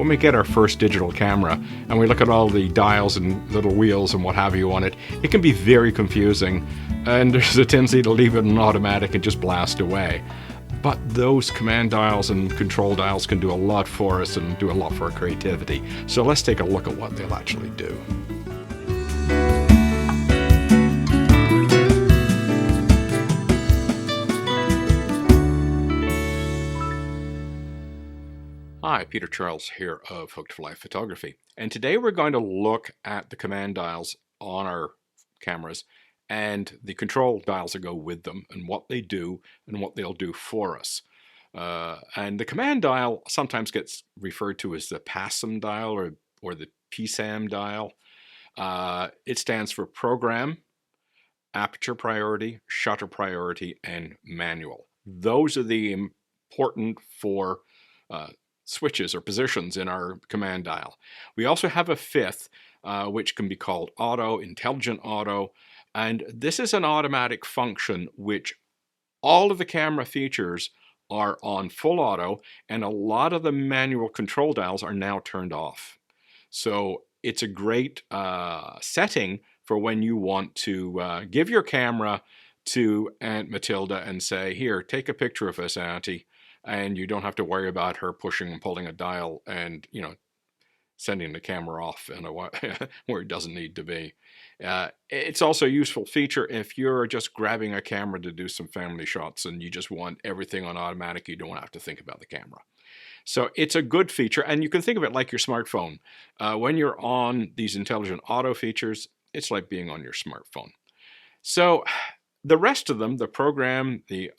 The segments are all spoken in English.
when we get our first digital camera and we look at all the dials and little wheels and what have you on it, it can be very confusing, and there's a tendency to leave it in automatic and just blast away. But those command dials and control dials can do a lot for us and do a lot for our creativity. So let's take a look at what they'll actually do. Hi, Peter Charles here of Hooked for Life Photography, and today we're going to look at the command dials on our cameras and the control dials that go with them and what they do and what they'll do for us. And the command dial sometimes gets referred to as the PASM dial or the PSAM dial. It stands for Program, Aperture Priority, Shutter Priority, and Manual. Those are the important four switches or positions in our command dial. We also have a fifth, which can be called Auto, Intelligent Auto, and this is an automatic function which all of the camera features are on full auto, and a lot of the manual control dials are now turned off. So it's a great setting for when you want to give your camera to Aunt Matilda and say, here, take a picture of us, Auntie, and you don't have to worry about her pushing and pulling a dial and, you know, sending the camera off in a where it doesn't need to be. It's also a useful feature if you're just grabbing a camera to do some family shots and you just want everything on automatic. You don't have to think about the camera. So it's a good feature, and you can think of it like your smartphone. When you're on these intelligent auto features, it's like being on your smartphone. So the rest of them, the program, the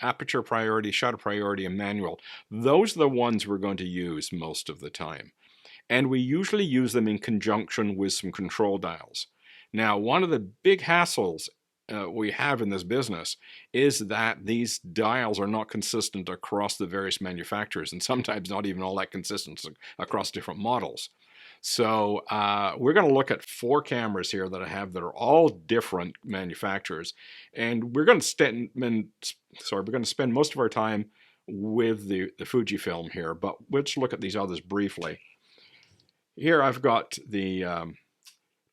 aperture priority, shutter priority, and manual, those are the ones we're going to use most of the time. And we usually use them in conjunction with some control dials. Now, one of the big hassles we have in this business is that these dials are not consistent across the various manufacturers, and sometimes not even all that consistent across different models. So we're going to look at 4 cameras here that I have that are all different manufacturers, and we're going to spend most of our time with the Fujifilm here, but let's look at these others briefly. Here I've got the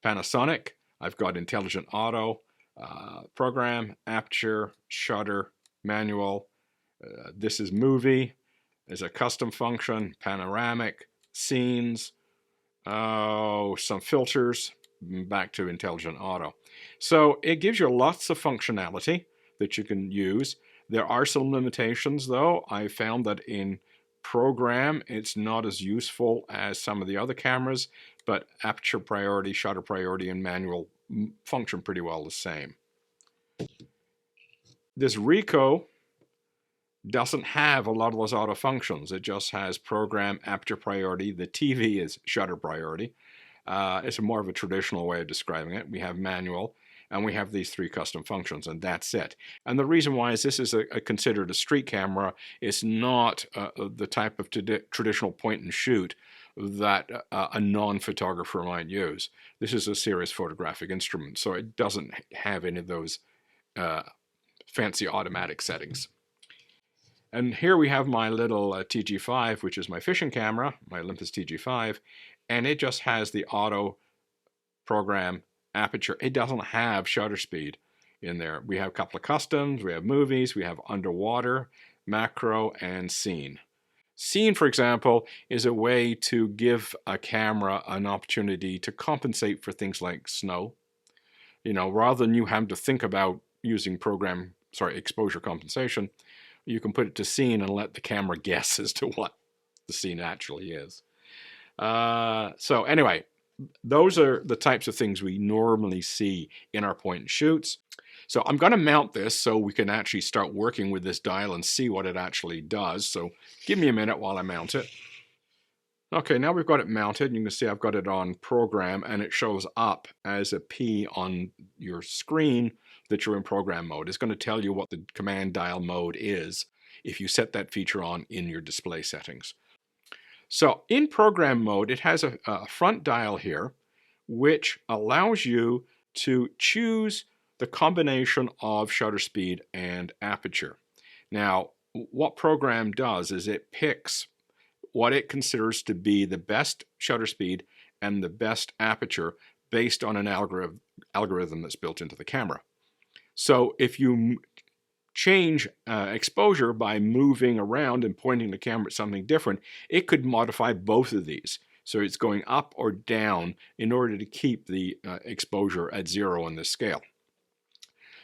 Panasonic, I've got Intelligent Auto, Program, Aperture, Shutter, Manual. This is Movie, there's a custom function, Panoramic, Scenes, some filters, back to Intelligent Auto. So it gives you lots of functionality that you can use. There are some limitations though. I found that in Program it's not as useful as some of the other cameras, but Aperture Priority, Shutter Priority, and Manual function pretty well the same. This Ricoh doesn't have a lot of those auto functions. It just has Program, Aperture Priority. The TV is Shutter Priority. It's more of a traditional way of describing it. We have Manual, and we have these 3 custom functions, and that's it. And the reason why is this is considered a street camera. It's not the type of traditional point and shoot that a non-photographer might use. This is a serious photographic instrument, so it doesn't have any of those fancy automatic settings. And here we have my little TG5, which is my fishing camera, my Olympus TG5, and it just has the auto, program, aperture. It doesn't have shutter speed in there. We have a couple of customs, we have movies, we have underwater, macro, and scene. Scene, for example, is a way to give a camera an opportunity to compensate for things like snow. You know, rather than you having to think about using exposure compensation, you can put it to scene and let the camera guess as to what the scene actually is. So anyway, those are the types of things we normally see in our point and shoots. So I'm going to mount this so we can actually start working with this dial and see what it actually does. So give me a minute while I mount it. Okay, now we've got it mounted. You can see I've got it on program, and it shows up as a P on your screen that you're in program mode. It's going to tell you what the command dial mode is if you set that feature on in your display settings. So in program mode, it has a front dial here, which allows you to choose the combination of shutter speed and aperture. Now, what program does is it picks what it considers to be the best shutter speed and the best aperture based on an algorithm that's built into the camera. So if you change exposure by moving around and pointing the camera at something different, it could modify both of these. So it's going up or down in order to keep the exposure at 0 on this scale.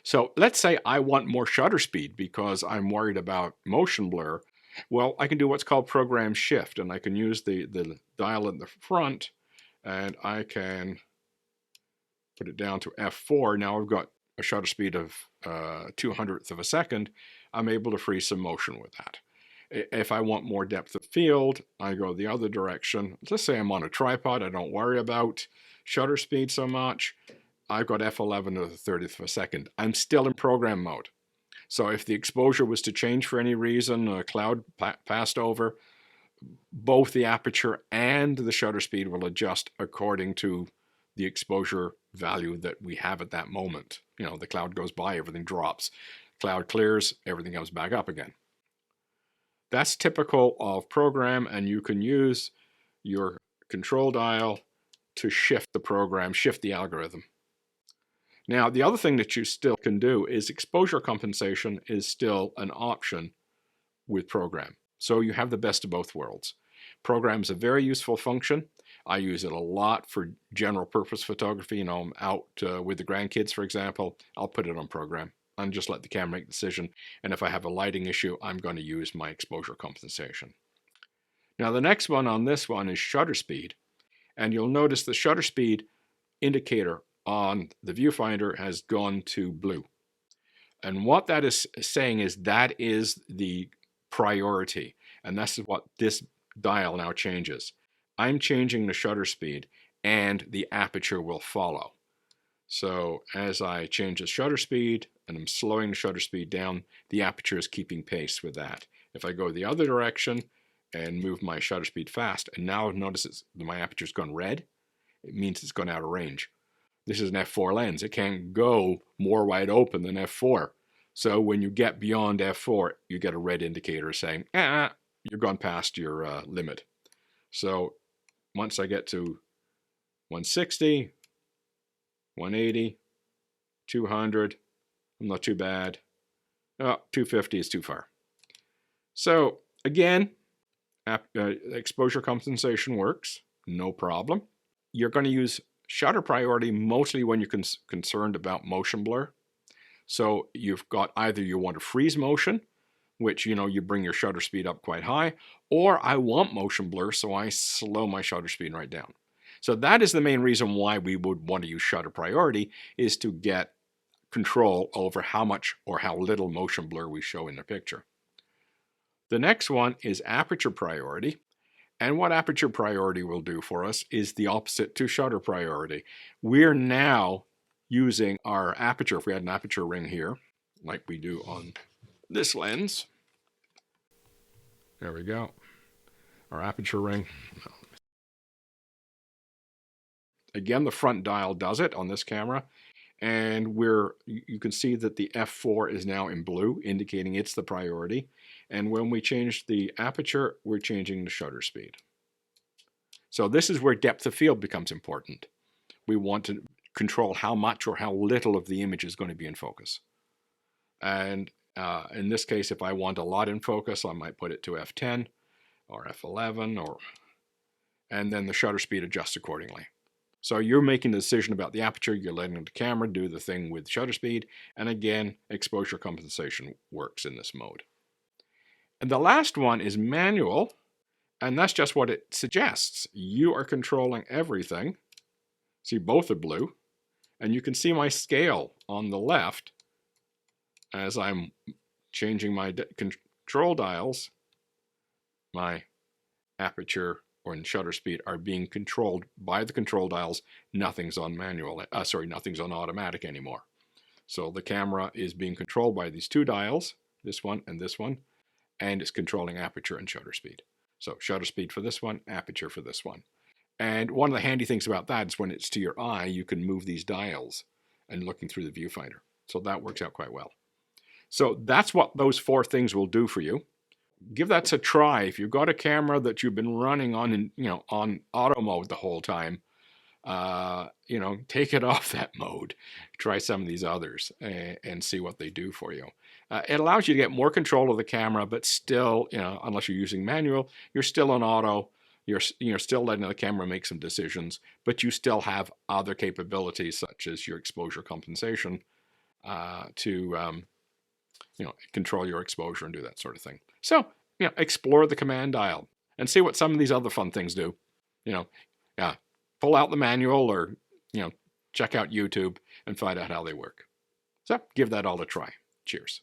So let's say I want more shutter speed because I'm worried about motion blur. Well, I can do what's called program shift, and I can use the dial in the front, and I can put it down to f4. Now I've got a shutter speed of 200th of a second. I'm able to freeze some motion with that. If I want more depth of field, I go the other direction. Let's say I'm on a tripod. I don't worry about shutter speed so much. I've got f11 to the 30th of a second. I'm still in program mode. So if the exposure was to change for any reason, a cloud passed over, both the aperture and the shutter speed will adjust according to the exposure value that we have at that moment. You know, the cloud goes by, everything drops. Cloud clears, everything comes back up again. That's typical of program, and you can use your control dial to shift the program, shift the algorithm. Now, the other thing that you still can do is exposure compensation is still an option with program. So you have the best of both worlds. Program is a very useful function. I use it a lot for general purpose photography. You know, I'm out with the grandkids, for example, I'll put it on program and just let the camera make the decision. And if I have a lighting issue, I'm going to use my exposure compensation. Now, the next one on this one is shutter speed. And you'll notice the shutter speed indicator on the viewfinder has gone to blue. And what that is saying is that is the priority. And that's what this dial now changes. I'm changing the shutter speed and the aperture will follow. So as I change the shutter speed and I'm slowing the shutter speed down, the aperture is keeping pace with that. If I go the other direction and move my shutter speed fast, and now notice my aperture's gone red, it means it's gone out of range. This is an f4 lens. It can't go more wide open than f4. So when you get beyond f4, you get a red indicator saying, you're gone past your limit. So once I get to 160, 180, 200, I'm not too bad. 250 is too far. So again, exposure compensation works, no problem. You're going to use shutter priority mostly when you're concerned about motion blur. So you've got either you want to freeze motion, which, you know, you bring your shutter speed up quite high, or I want motion blur, so I slow my shutter speed right down. So that is the main reason why we would want to use shutter priority, is to get control over how much or how little motion blur we show in the picture. The next one is aperture priority. And what aperture priority will do for us is the opposite to shutter priority. We're now using our aperture, if we had an aperture ring here, like we do on this lens. There we go. Our aperture ring. Again, the front dial does it on this camera. And you can see that the f4 is now in blue, indicating it's the priority. And when we change the aperture, we're changing the shutter speed. So this is where depth of field becomes important. We want to control how much or how little of the image is going to be in focus. And in this case, if I want a lot in focus, I might put it to f10 or f11, and then the shutter speed adjusts accordingly. So you're making the decision about the aperture, you're letting the camera do the thing with shutter speed, and again, exposure compensation works in this mode. And the last one is manual, and that's just what it suggests. You are controlling everything. See, both are blue, and you can see my scale on the left as I'm changing my control dials. My aperture or shutter speed are being controlled by the control dials. Nothing's on manual, nothing's on automatic anymore. So the camera is being controlled by these two dials, this one, and it's controlling aperture and shutter speed. So shutter speed for this one, aperture for this one. And one of the handy things about that is when it's to your eye, you can move these dials and looking through the viewfinder. So that works out quite well. So that's what those four things will do for you. give that a try. If you've got a camera that you've been running on, on auto mode the whole time, take it off that mode. Try some of these others and see what they do for you. It allows you to get more control of the camera, but still, unless you're using manual, you're still on auto. You're still letting the camera make some decisions, but you still have other capabilities such as your exposure compensation to control your exposure and do that sort of thing. So, explore the command dial and see what some of these other fun things do. Pull out the manual or, check out YouTube and find out how they work. So give that all a try. Cheers.